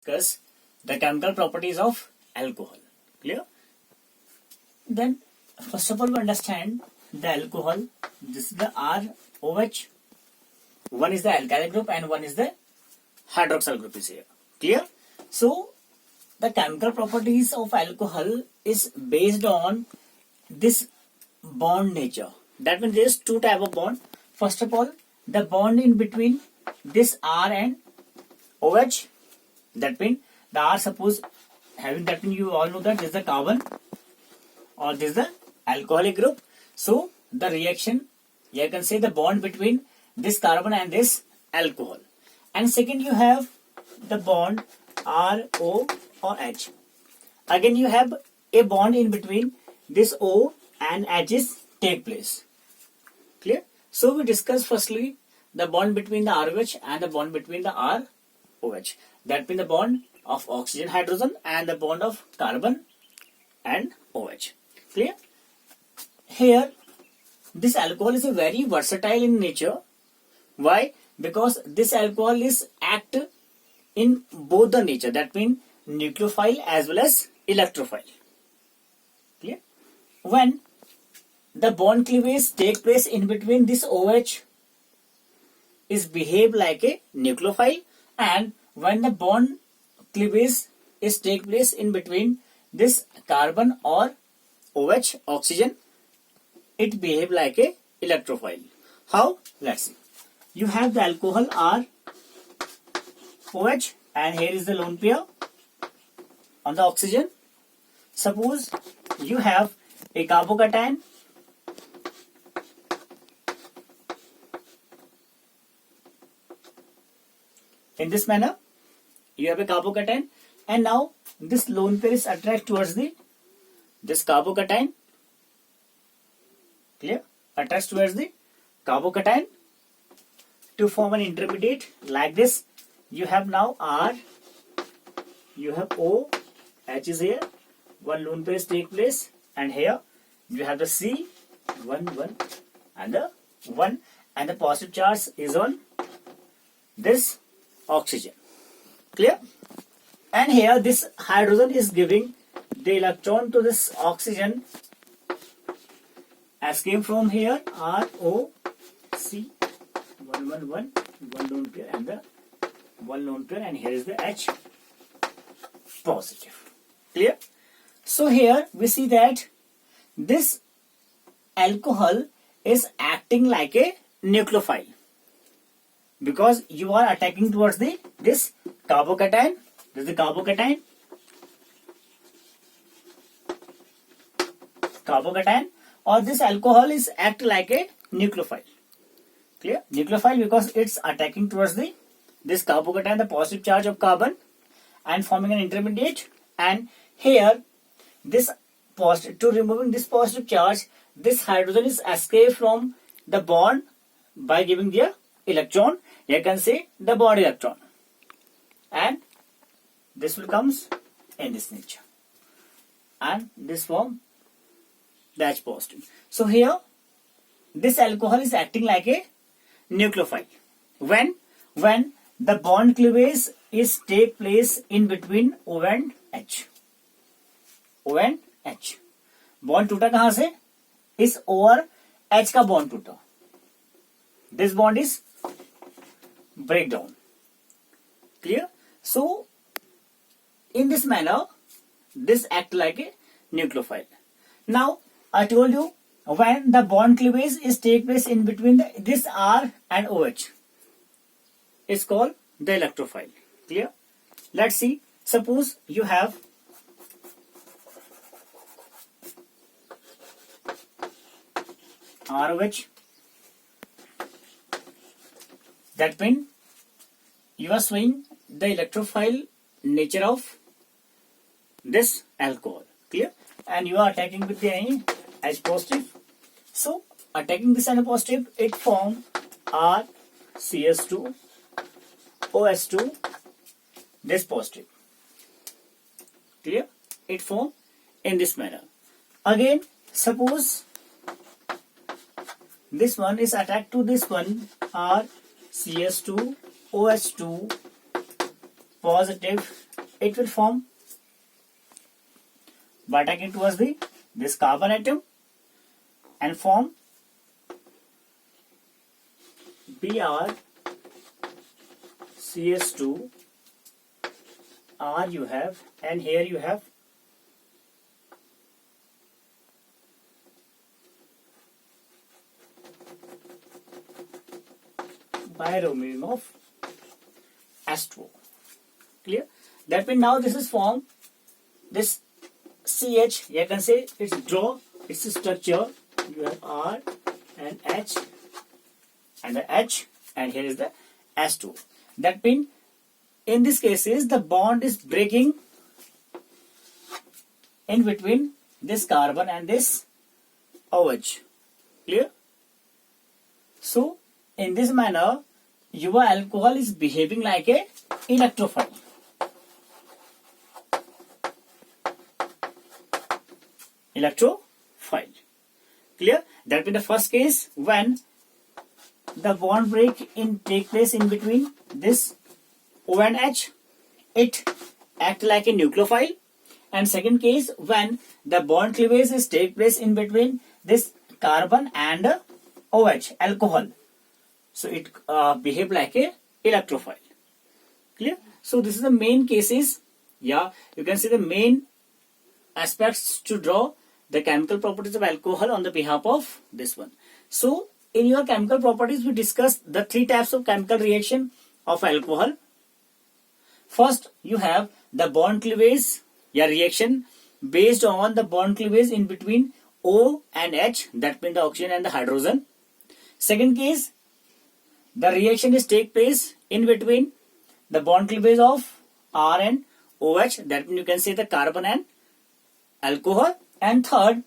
discuss the chemical properties of alcohol. Clear? Then, first of all, we understand the alcohol. This is the ROH. One is the alkyl group and one is the hydroxyl group is here. Clear? So, the chemical properties of alcohol is based on this bond nature. That means there is two type of bond. First of all, the bond in between this R and OH. That means the R, suppose having that means you all know that this is the carbon or this is the alcoholic group. So the reaction, you can say the bond between this carbon and this alcohol. And second, you have the bond RO or H. Again, you have a bond in between this O and H is take place. Clear? So we discuss firstly the bond between the ROH and the bond between the ROH. That means the bond of oxygen hydrogen and the bond of carbon and OH. Clear? Here, this alcohol is a very versatile in nature. Why? Because this alcohol is act in both the nature. That means nucleophile as well as electrophile. Clear? When the bond cleavage take place in between this OH is behave like a nucleophile, and when the bond cleavage is take place in between this carbon or OH oxygen, it behave like a electrophile. How? Let's see. You have the alcohol ROH and here is the lone pair on the oxygen. Suppose you have a carbocation in this manner. You have a carbocation and now this lone pair is attracted towards this carbocation. Clear? Attracts towards the carbocation to form an intermediate like this. You have now R, you have O, H is here, one lone pair take place, and here you have the C, 1, 1, and the 1, and the positive charge is on this oxygen. Clear? And here this hydrogen is giving the electron to this oxygen as came from here R, O, C, 1, 1, 1, one lone pair and the one lone pair, and here is the H positive. Clear? So here we see that this alcohol is acting like a nucleophile because you are attacking towards this carbocation. This is the carbocation. Carbocation, or this alcohol is act like a nucleophile. Clear? Nucleophile because it's attacking towards this carbocation, the positive charge of carbon, and forming an intermediate. And here, this positive, to removing this positive charge, this hydrogen is escaped from the bond by giving the electron. You can say the bond electron, and this will comes in this nature, and this form the H positive. So here, this alcohol is acting like a nucleophile. When the bond cleavage is take place in between O and H. O and H. Bond टूटा कहां से? इस O और H का bond टूटा. This bond is breakdown. Clear? So, in this manner, this act like a nucleophile. Now, I told you when the bond cleavage is take place in between this R and OH, it's called the electrophile. Clear? Let's see. Suppose you have ROH. That means you are showing the electrophile nature of this alcohol. Clear? And you are attacking with the H positive. So attacking this N positive, it form RCS2 OS2 this positive. Clear? It form in this manner. Again, suppose this one is attacked to this one RCS2 OH2 positive, it will form by attacking towards this carbon atom and form Br CS2 R you have, and here you have bibromine of H2O. Clear? That means now this is formed, this CH, you can say it's draw, it's a structure, you have R and H and the H, and here is the H2. That means in this cases the bond is breaking in between this carbon and this OH. Clear? So in this manner your alcohol is behaving like a electrophile. Electrophile. Clear? That means the first case when the bond break take place in between this O and H, it act like a nucleophile. And second case when the bond cleavage is take place in between this carbon and OH, alcohol. So it behave like a electrophile. Clear? So this is the main cases. Yeah, you can see the main aspects to draw the chemical properties of alcohol on the behalf of this one. So in your chemical properties we discussed the three types of chemical reaction of alcohol. First you have the bond cleavage, yeah, reaction based on the bond cleavage in between O and H, that means the oxygen and the hydrogen. Second case, the reaction is take place in between the bond cleavage of R and OH, that means you can say the carbon and alcohol. And third,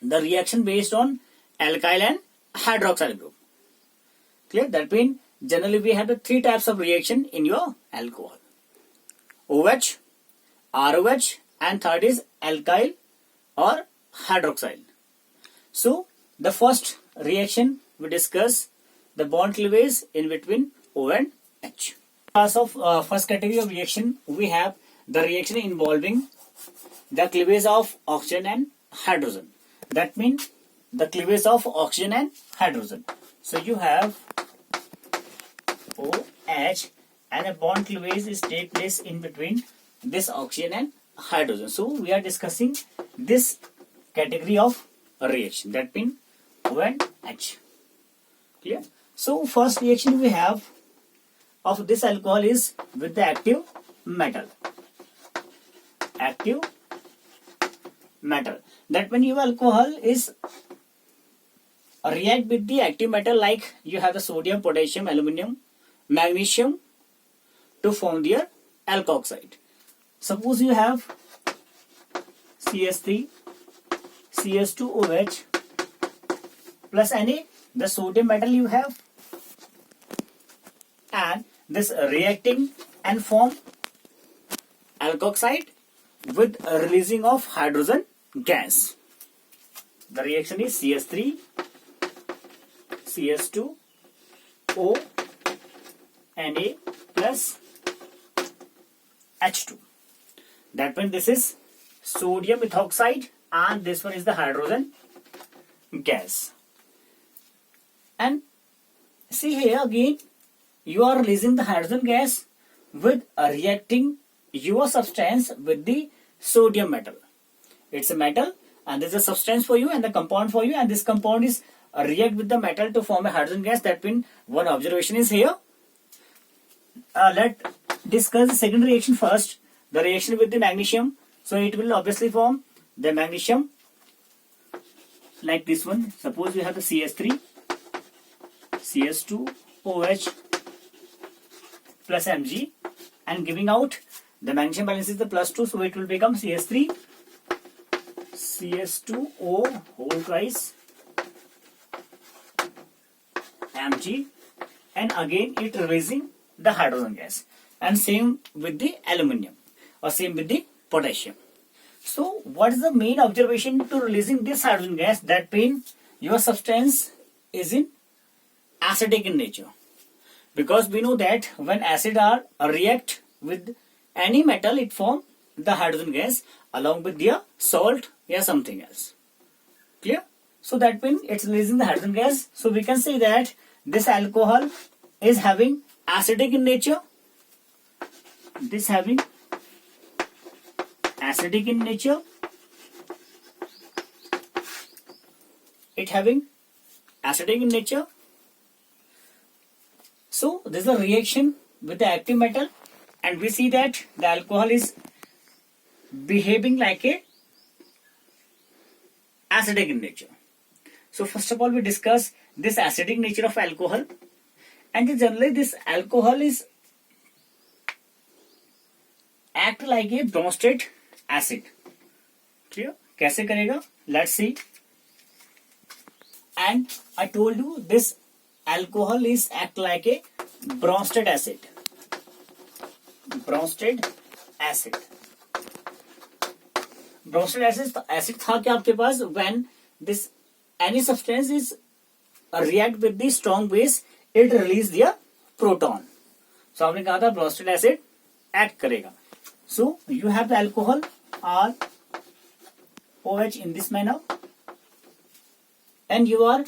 the reaction based on alkyl and hydroxyl group. Clear? That means generally we have the three types of reaction in your alcohol: OH, ROH, and third is alkyl or hydroxyl. So the first reaction we discuss the bond cleavage in between O and H. Class of first category of reaction, we have the reaction involving the cleavage of oxygen and hydrogen. That means the cleavage of oxygen and hydrogen. So you have OH and a bond cleavage is take place in between this oxygen and hydrogen. So we are discussing this category of reaction, that means O and H. Clear? So first reaction we have of this alcohol is with the active metal. Active metal. That when your alcohol is react with the active metal, like you have the sodium, potassium, aluminum, magnesium to form their alkoxide. Suppose you have CS3, CS2OH plus any the sodium metal you have, and this reacting and form alkoxide with a releasing of hydrogen gas. The reaction is CS3, CS2O, Na plus H2. That means this is sodium ethoxide and this one is the hydrogen gas. And see here again, you are releasing the hydrogen gas with reacting your substance with the sodium metal. It's a metal and there's a substance for you and the compound for you, and this compound is react with the metal to form a hydrogen gas. That means one observation is here. Let's discuss the second reaction first. The reaction with the magnesium. So it will obviously form the magnesium like this one. Suppose you have the CS3, CS2OH plus Mg, and giving out the magnesium balance is the +2, so it will become CS3, CS2O whole twice Mg, and again it releasing the hydrogen gas, and same with the aluminium or same with the potassium. So what is the main observation to releasing this hydrogen gas? That means your substance is in acidic in nature, because we know that when acid are react with any metal, it form the hydrogen gas along with the salt or something else. Clear? So that means it's releasing the hydrogen gas. So we can say that this alcohol is having acidic in nature. This having acidic in nature. It having acidic in nature. So this is a reaction with the active metal, and we see that the alcohol is behaving like a acidic in nature. So first of all, we discuss this acidic nature of alcohol, and generally this alcohol is act like a bronzed acid. Clear? कैसे करेगा? Let's see. And I told you this alcohol is act like a bronzed acid. Bronzed acid. Bronzed acid था क्या आपके पास? When this any substance is react with the strong base, it release the proton. So आपने कहा था bronzed acid act करेगा. So you have the alcohol or OH in this manner, and you are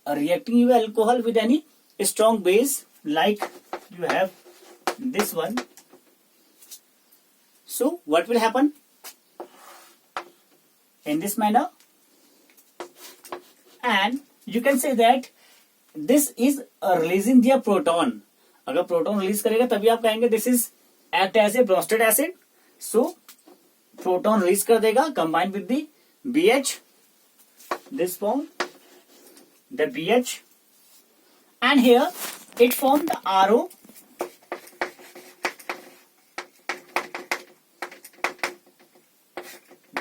reacting your alcohol with any strong base like you have this one. So what will happen in this manner? And you can say that this is releasing the proton. अगर proton release करेगा तभी आप कहेंगे this is act as a bronzed acid. So proton release कर देगा combined with the BH. This form the BH, and here it formed the RO.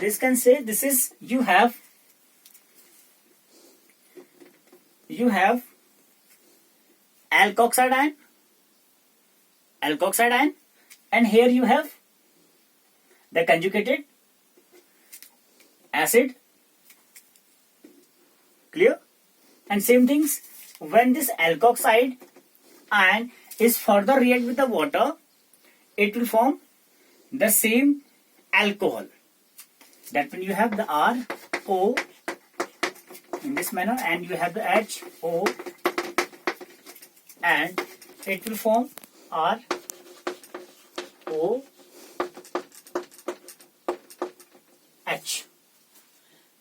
This can say this is you have alkoxide ion, and here you have the conjugated acid. Clear? And same things, when this alkoxide ion is further react with the water, it will form the same alcohol. That means you have the RO in this manner, and you have the HO, and it will form ROH.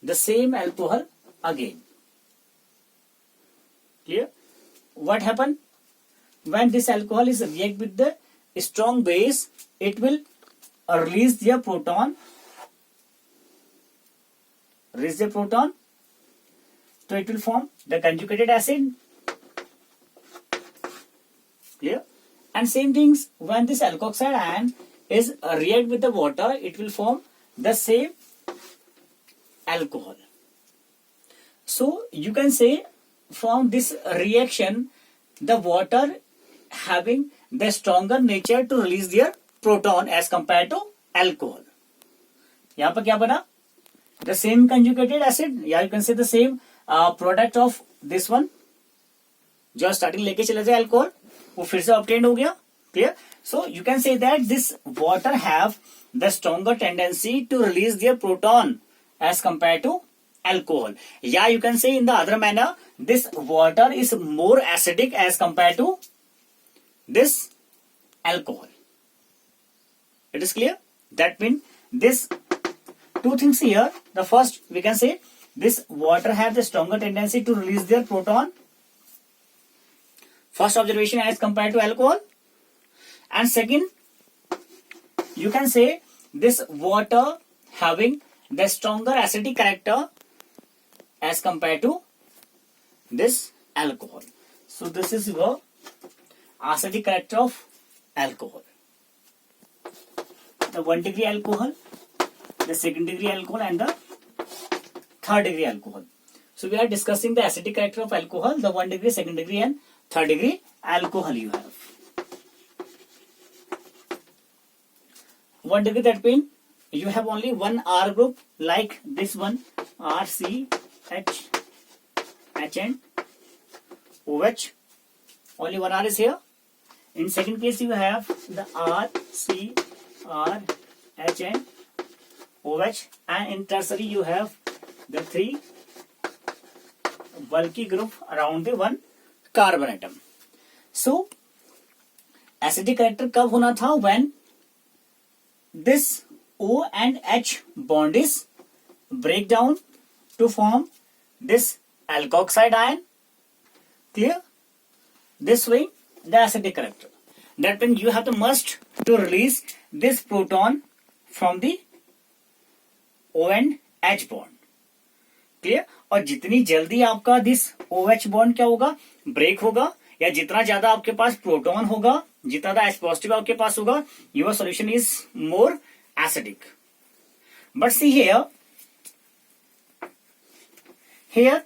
The same alcohol again. Clear? What happen when this alcohol is react with the strong base? It will release the proton. Release the proton. So it will form the conjugated acid. Clear? And same things, when this alkoxide ion is react with the water, it will form the same alcohol. So you can say from this reaction, the water having the stronger nature to release their proton as compared to alcohol. यहाँ पर क्या बना? The same conjugated acid, या you can say the same product of this one. जो starting लेके चले जाए alcohol, वो फिर से obtained हो गया. Clear? So you can say that this water have the stronger tendency to release their proton as compared to alcohol. Yeah, you can say in the other manner, this water is more acidic as compared to this alcohol. It is clear? That means this two things here. The first, we can say this water have the stronger tendency to release their proton. First observation as compared to alcohol. And second, you can say this water having the stronger acidic character as compared to this alcohol. So this is your acidic character of alcohol. The 1 degree alcohol, the 2nd degree alcohol, and the 3rd degree alcohol. So we are discussing the acidic character of alcohol, the 1 degree, 2nd degree, and 3rd degree alcohol you have. 1 degree, that means you have only one R group like this one, R, C, H, H and OH. Only one R is here. In second case, you have the R, C, R, H, and OH, and in tertiary you have the three bulky group around the one carbon atom. So acidic character कब होना था? When this O and H bond is break down to form this alkoxide ion. Clear? This way the acidic character. That means you have to must to release this proton from the O and H bond. Clear? और जितनी जल्दी आपका this OH bond क्या होगा? Break होगा, या जितना ज्यादा आपके पास प्रोटॉन होगा, जितना ज्यादा H पॉजिटिव आपके पास होगा, your solution is more acidic. But see here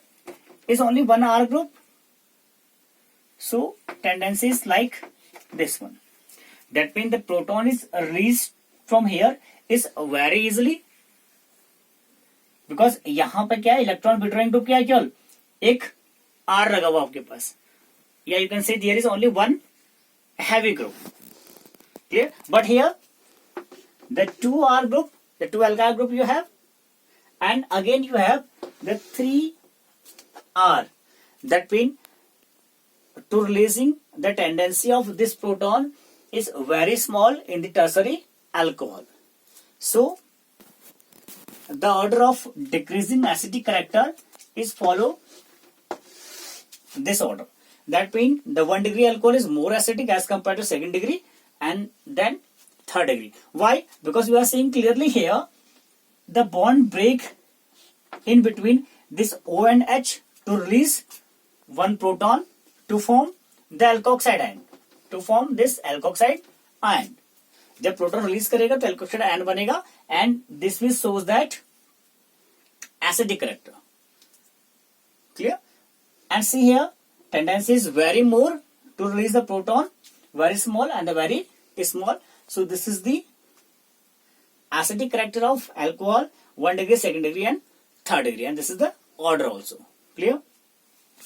is only one R group, so tendency is like this one. That means the proton is released from here is very easily, because यहां पर क्या है? Electron withdrawing group क्या है? केवल एक R लगा हुआ आपके पास, या you can say there is only one heavy group. Clear? But here the 2R group, the 2 alkyl group you have, and again you have the 3R. That means to releasing the tendency of this proton is very small in the tertiary alcohol. So the order of decreasing acidic character is follow this order. That means the 1 degree alcohol is more acidic as compared to 2nd degree and then 3rd degree. Why? Because we are seeing clearly here the bond break in between this O and H to release one proton to form the alkoxide ion, to form this alkoxide ion. जब proton release करेगा तो alkoxide ion बनेगा, and this will shows that acidic character. Clear? And see here tendency is very more to release the proton, very small and the very small. So this is the acidic character of alcohol, 1 degree, 2nd degree and 3rd degree, and this is the order also. Clear?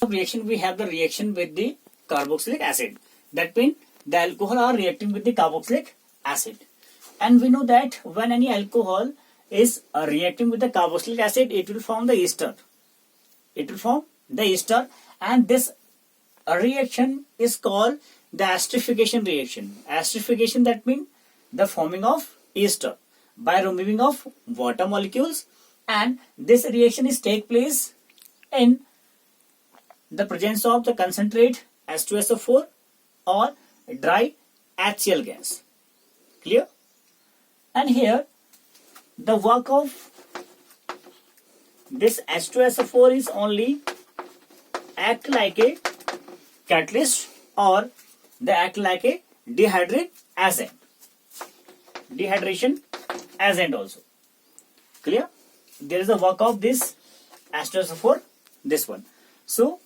Reaction, we have the reaction with the carboxylic acid. That means the alcohol are reacting with the carboxylic acid, and we know that when any alcohol is reacting with the carboxylic acid, it will form the ester. It will form the ester, and this reaction is called the esterification reaction. Esterification, that means the forming of ester by removing of water molecules, and this reaction is take place in the presence of the concentrate H2SO4 or dry HCl gas. Clear? And here the work of this H2SO4 is only act like a catalyst or they act like a dehydration agent also. Clear? There is a work of this H2SO4, this one. So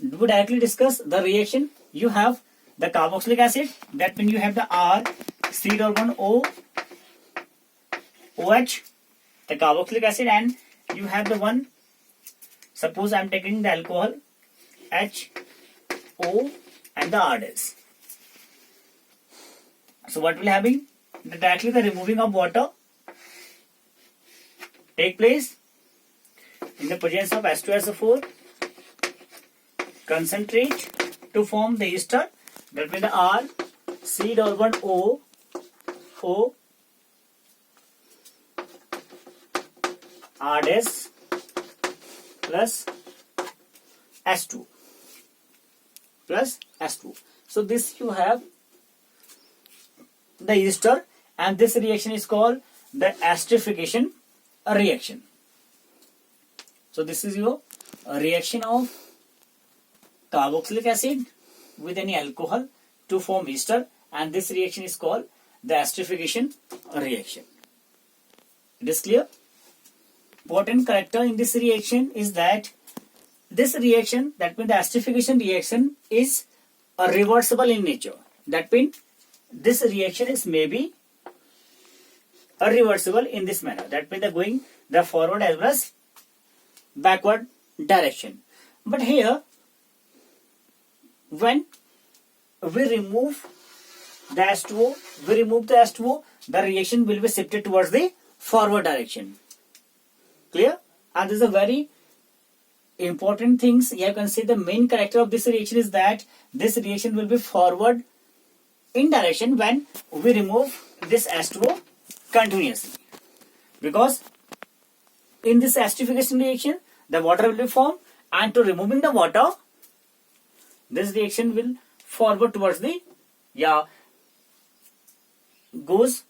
we directly discuss the reaction. You have the carboxylic acid, that means you have the R, C-O, OH, the carboxylic acid, and you have the one, suppose I am taking the alcohol, H, O and the R dash. So what will happen? Directly the removing of water take place in the presence of H2SO4 concentrate to form the ester. That means the R, C-O, O, R dash plus S2 plus S2. So this you have the ester, and this reaction is called the esterification reaction. So this is your reaction of carboxylic acid with any alcohol to form ester, and this reaction is called the esterification reaction. It is clear? Important character in this reaction is that this reaction, that means the esterification reaction, is reversible in nature. That means this reaction is maybe reversible in this manner. That means they are going the forward as well as backward direction. But here, when we remove the H2O, we remove the H2O, the reaction will be shifted towards the forward direction. Clear? And this is a very important things. You can see the main character of this reaction is that this reaction will be forward in direction when we remove this H2O continuously. Because in this acidification reaction, the water will be formed, and to removing the water, this reaction will forward towards the, goes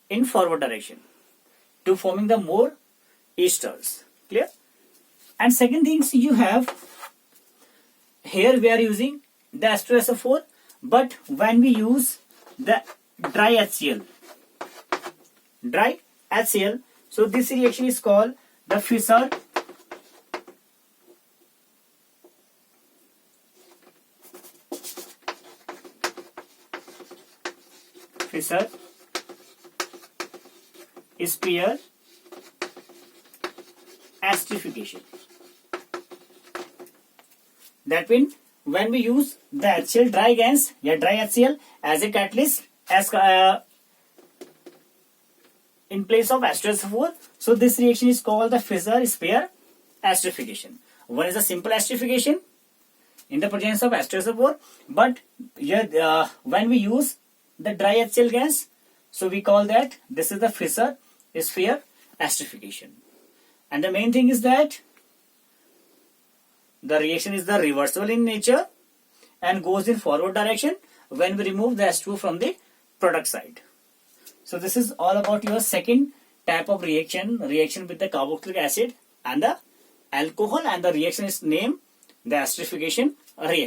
in forward direction to forming the more esters. Clear? And second things you have, here we are using the H2SO4, but when we use the dry HCl, so this reaction is called the Fischer Spear acidification. That means when we use the HCl dry HCl as a catalyst, as in place of H2SO4, so this reaction is called the Fischer Spear acidification. One is a simple acidification in the presence of H2SO4, but here when we use the dry HCl gas, so we call that this is the Fischer Spear acidification. And the main thing is that the reaction is the reversible in nature and goes in forward direction when we remove the H2 from the product side. So this is all about your second type of reaction with the carboxylic acid and the alcohol, and the reaction is named the acidification reaction.